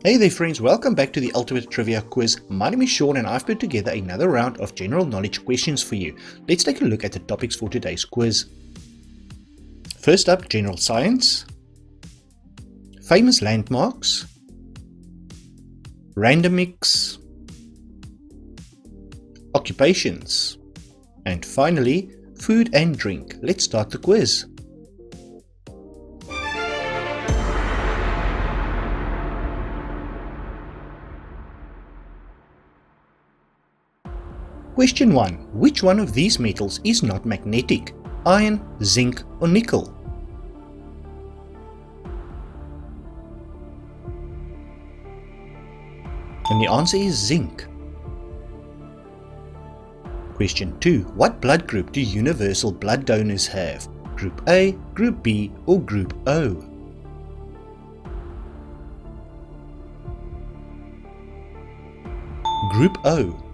Hey there friends, welcome back to the Ultimate Trivia Quiz. My name is Sean and I've put together another round of general knowledge questions for you. Let's take a look at the topics for today's quiz. First up, general science, famous landmarks, random mix, occupations, and finally, food and drink. Let's start the quiz. Question 1. Which one of these metals is not magnetic? Iron, zinc or nickel? And the answer is zinc. Question 2. What blood group do universal blood donors have? Group A, Group B or Group O? Group O.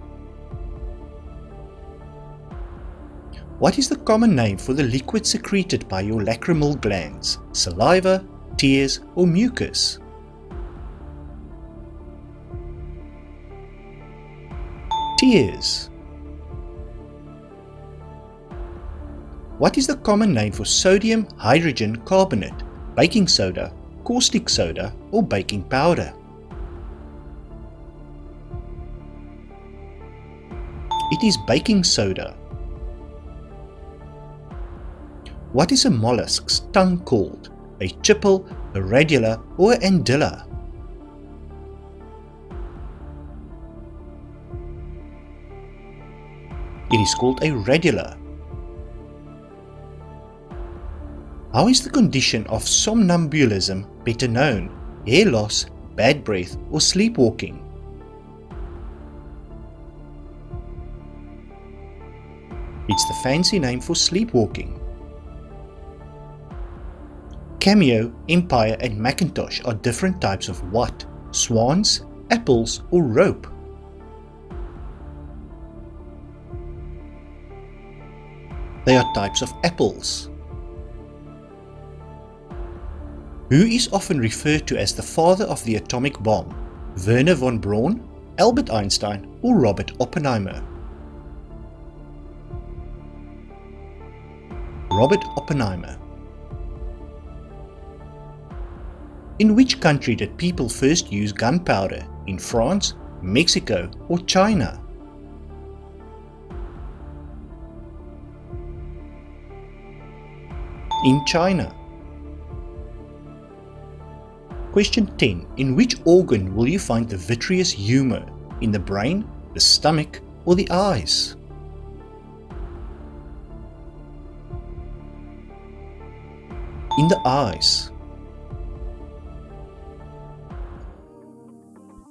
What is the common name for the liquid secreted by your lacrimal glands? Saliva, tears or mucus? Tears. What is the common name for sodium hydrogen carbonate? Baking soda, caustic soda or baking powder? It is baking soda. What is a mollusk's tongue called? A chipple, a radula or an andilla? It is called a radula. How is the condition of somnambulism better known? Hair loss, bad breath or sleepwalking? It's the fancy name for sleepwalking. Cameo, Empire and Macintosh are different types of what? Swans, apples or rope? They are types of apples. Who is often referred to as the father of the atomic bomb? Werner von Braun, Albert Einstein or Robert Oppenheimer? Robert Oppenheimer. In which country did people first use gunpowder? In France, Mexico or China? In China. Question 10. In which organ will you find the vitreous humor? In the brain, the stomach or the eyes? In the eyes.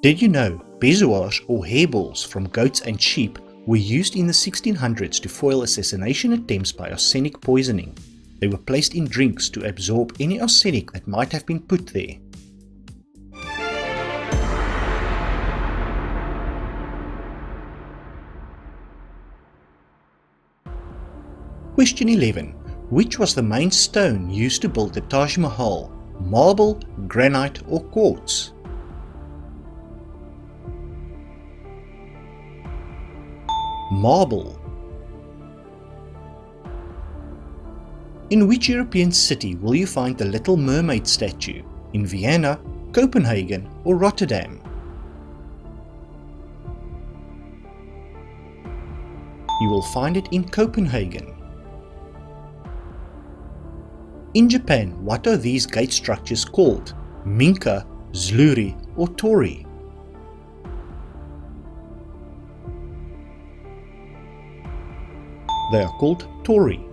Did you know bezoars or hairballs from goats and sheep were used in the 1600s to foil assassination attempts by arsenic poisoning? They were placed in drinks to absorb any arsenic that might have been put there. Question 11. Which was the main stone used to build the Taj Mahal? Marble, granite or quartz? Marble. In which European city will you find the Little Mermaid statue? In Vienna, Copenhagen or Rotterdam? You will find it in Copenhagen. In Japan, what are these gate structures called? Minka, Zluri or Torii? They are called Torii.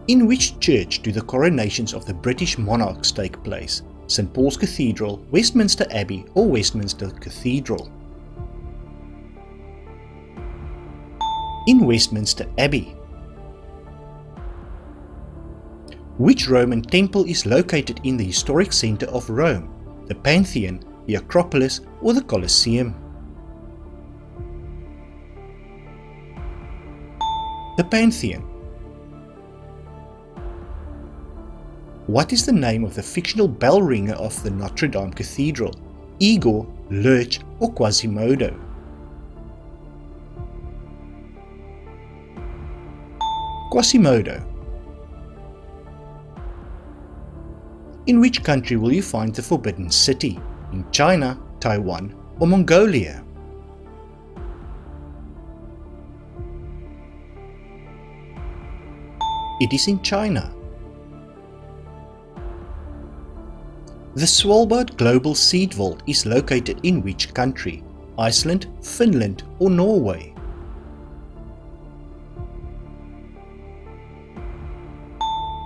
In which church do the coronations of the British monarchs take place? St. Paul's Cathedral, Westminster Abbey or Westminster Cathedral? In Westminster Abbey. Which Roman temple is located in the historic center of Rome? The Pantheon, the Acropolis or the Colosseum? The Pantheon. What is the name of the fictional bell ringer of the Notre Dame Cathedral? Igor, Lurch, or Quasimodo? Quasimodo. In which country will you find the Forbidden City? In China, Taiwan, or Mongolia? It is in China. The Svalbard Global Seed Vault is located in which country? Iceland, Finland, or Norway?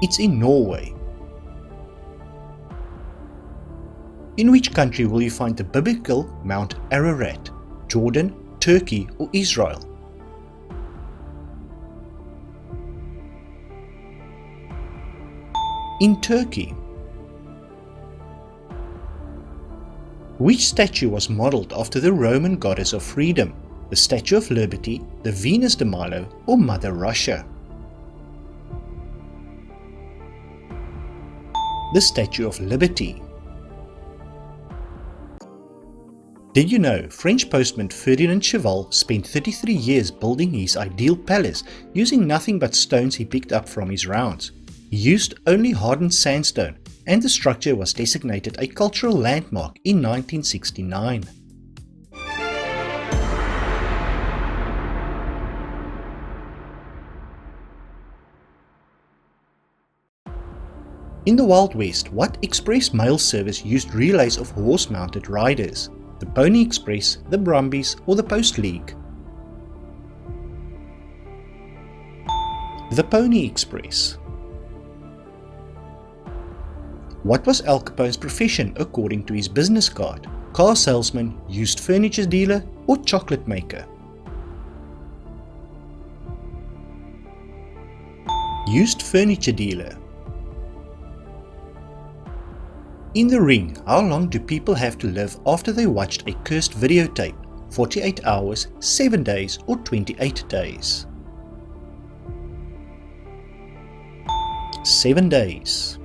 It's in Norway. In which country will you find the biblical Mount Ararat? Jordan, Turkey, or Israel? In Turkey. Which statue was modeled after the Roman goddess of freedom? The Statue of Liberty, the Venus de Milo, or Mother Russia? The Statue of Liberty. Did you know French postman Ferdinand Cheval spent 33 years building his ideal palace using nothing but stones he picked up from his rounds? He used only hardened sandstone, and the structure was designated a cultural landmark in 1969. In the Wild West, what express mail service used relays of horse-mounted riders? The Pony Express, the Brumbies, or the Post League? The Pony Express. What was Al Capone's profession according to his business card? Car salesman, used furniture dealer, or chocolate maker? Used furniture dealer. In The Ring, how long do people have to live after they watched a cursed videotape? 48 hours, 7 days, or 28 days? 7 days.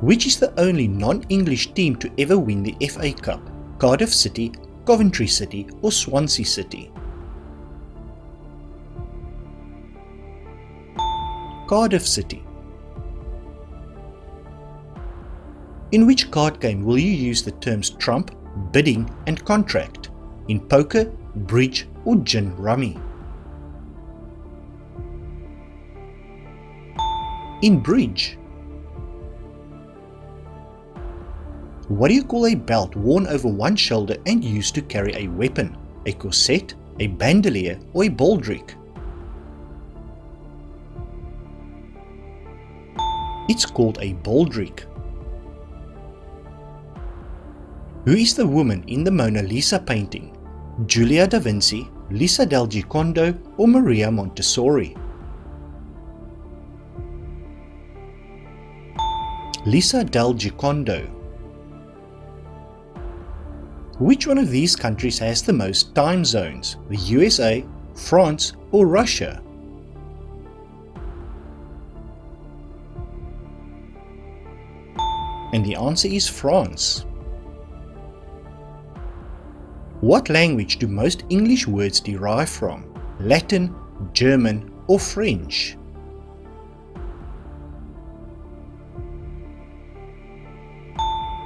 Which is the only non-English team to ever win the FA Cup? Cardiff City, Coventry City, or Swansea City? Cardiff City. In which card game will you use the terms trump, bidding, and contract? In poker, bridge, or gin rummy? In bridge. What do you call a belt worn over one shoulder and used to carry a weapon? A corset, a bandolier, or a baldric? It's called a baldric. Who is the woman in the Mona Lisa painting? Giulia da Vinci, Lisa del Giocondo, or Maria Montessori? Lisa del Giocondo. Which one of these countries has the most time zones? The USA, France, or Russia? And the answer is France. What language do most English words derive from? Latin, German, or French?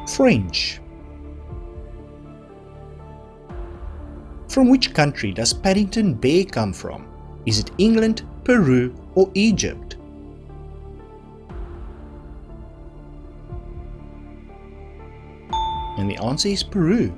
French. From which country does Paddington Bear come from? Is it England, Peru, or Egypt? And the answer is Peru.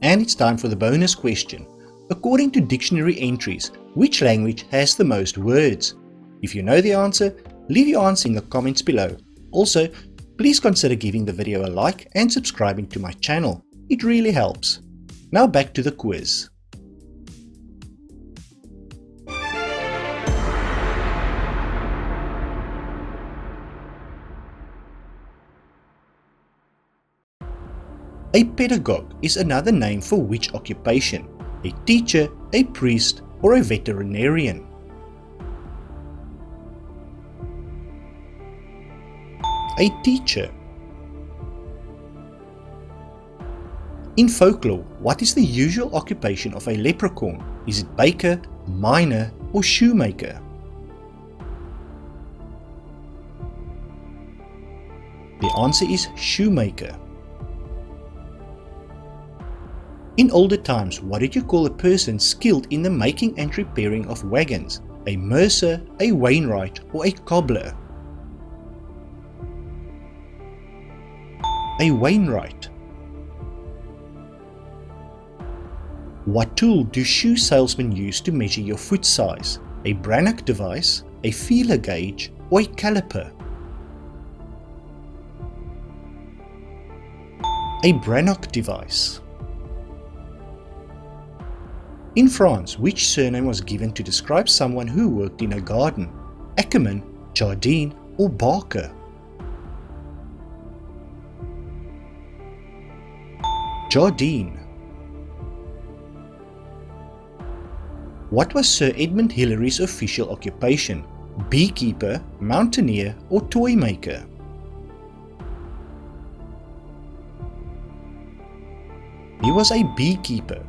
And it's time for the bonus question. According to dictionary entries, which language has the most words? If you know the answer, leave your answer in the comments below. Also, please consider giving the video a like and subscribing to my channel. It really helps. Now back to the quiz. A pedagogue is another name for which occupation? A teacher, a priest, or a veterinarian? A teacher. In folklore, what is the usual occupation of a leprechaun? Is it baker, miner, or shoemaker? The answer is shoemaker. In older times, what did you call a person skilled in the making and repairing of wagons? A mercer, a wainwright, or a cobbler? A wainwright. What tool do shoe salesmen use to measure your foot size? A Brannock device, a feeler gauge, or a caliper? A Brannock device. In France, which surname was given to describe someone who worked in a garden? Ackerman, Jardine, or Barker? Jardine. What was Sir Edmund Hillary's official occupation? Beekeeper, mountaineer, or toy maker? He was a beekeeper.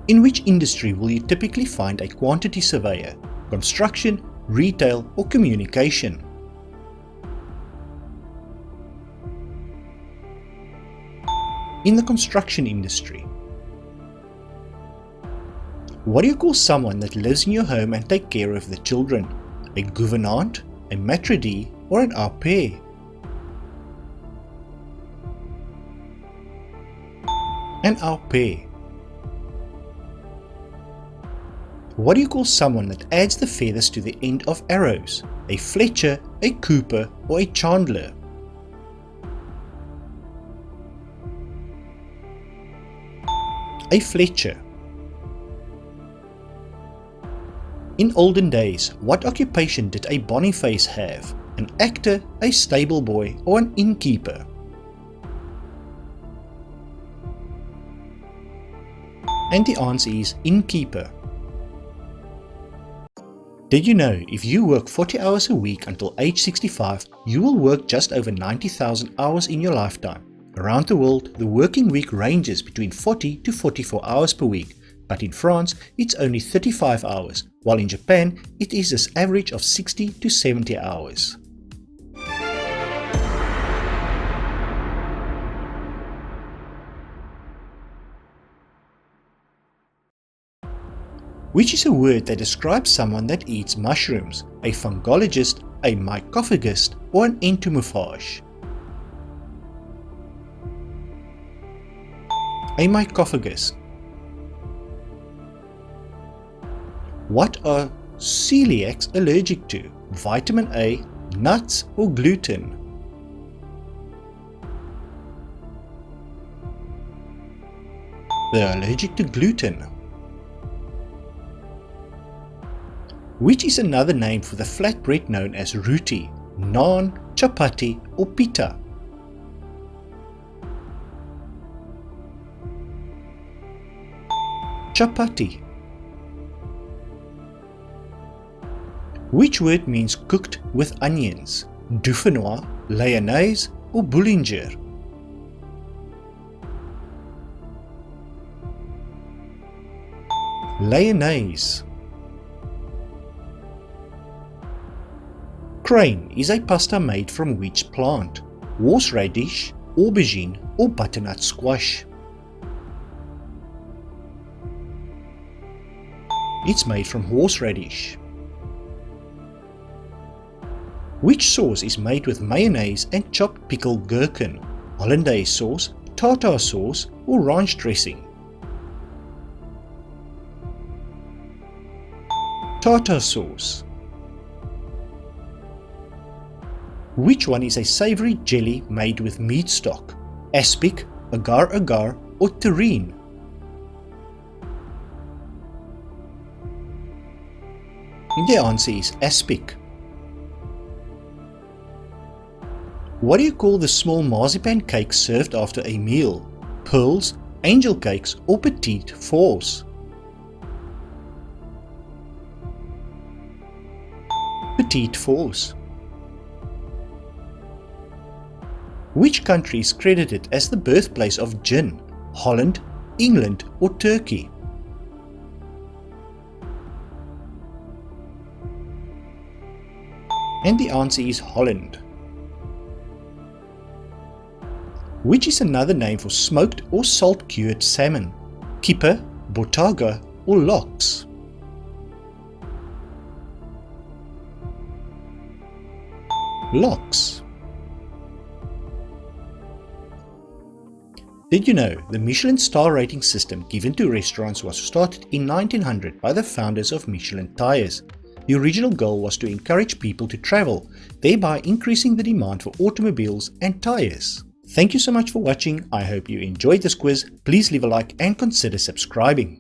In which industry will you typically find a quantity surveyor? Construction, retail, or communication? In the construction industry. What do you call someone that lives in your home and take care of the children? A gouvernante, a maître d', or an au pair? An au pair. What do you call someone that adds the feathers to the end of arrows? A fletcher, a cooper, or a chandler? A fletcher. In olden days, what occupation did a Boniface have? An actor, a stable boy, or an innkeeper? And the answer is innkeeper. Did you know if you work 40 hours a week until age 65, you will work just over 90,000 hours in your lifetime? Around the world, the working week ranges between 40 to 44 hours per week, but in France, it's only 35 hours, while in Japan, it is an average of 60 to 70 hours. Which is a word that describes someone that eats mushrooms? A fungologist, a mycophagist, or an entomophage? A mycophagist. What are celiacs allergic to? Vitamin A, nuts, or gluten? They are allergic to gluten. Which is another name for the flatbread known as roti, naan, chapati, or pita? Chapati. Which word means cooked with onions? Dauphinois, Lyonnaise, or Boulanger? Lyonnaise. Crane is a pasta made from which plant? Horseradish, aubergine, or butternut squash? It's made from horseradish. Which sauce is made with mayonnaise and chopped pickled gherkin? Hollandaise sauce, tartar sauce, or ranch dressing? Tartar sauce. Which one is a savory jelly made with meat stock? Aspic, agar-agar, or terrine? The answer is aspic. What do you call the small marzipan cakes served after a meal? Pearls, angel cakes, or petite fours? Petite Force. Which country is credited as the birthplace of gin? Holland, England or Turkey? And the answer is Holland. Which is another name for smoked or salt-cured salmon? Kipper, botaga or lox? Lox. Did you know the Michelin star rating system given to restaurants was started in 1900 by the founders of Michelin Tires? The original goal was to encourage people to travel, thereby increasing the demand for automobiles and tires. Thank you so much for watching. I hope you enjoyed this quiz. Please leave a like and consider subscribing.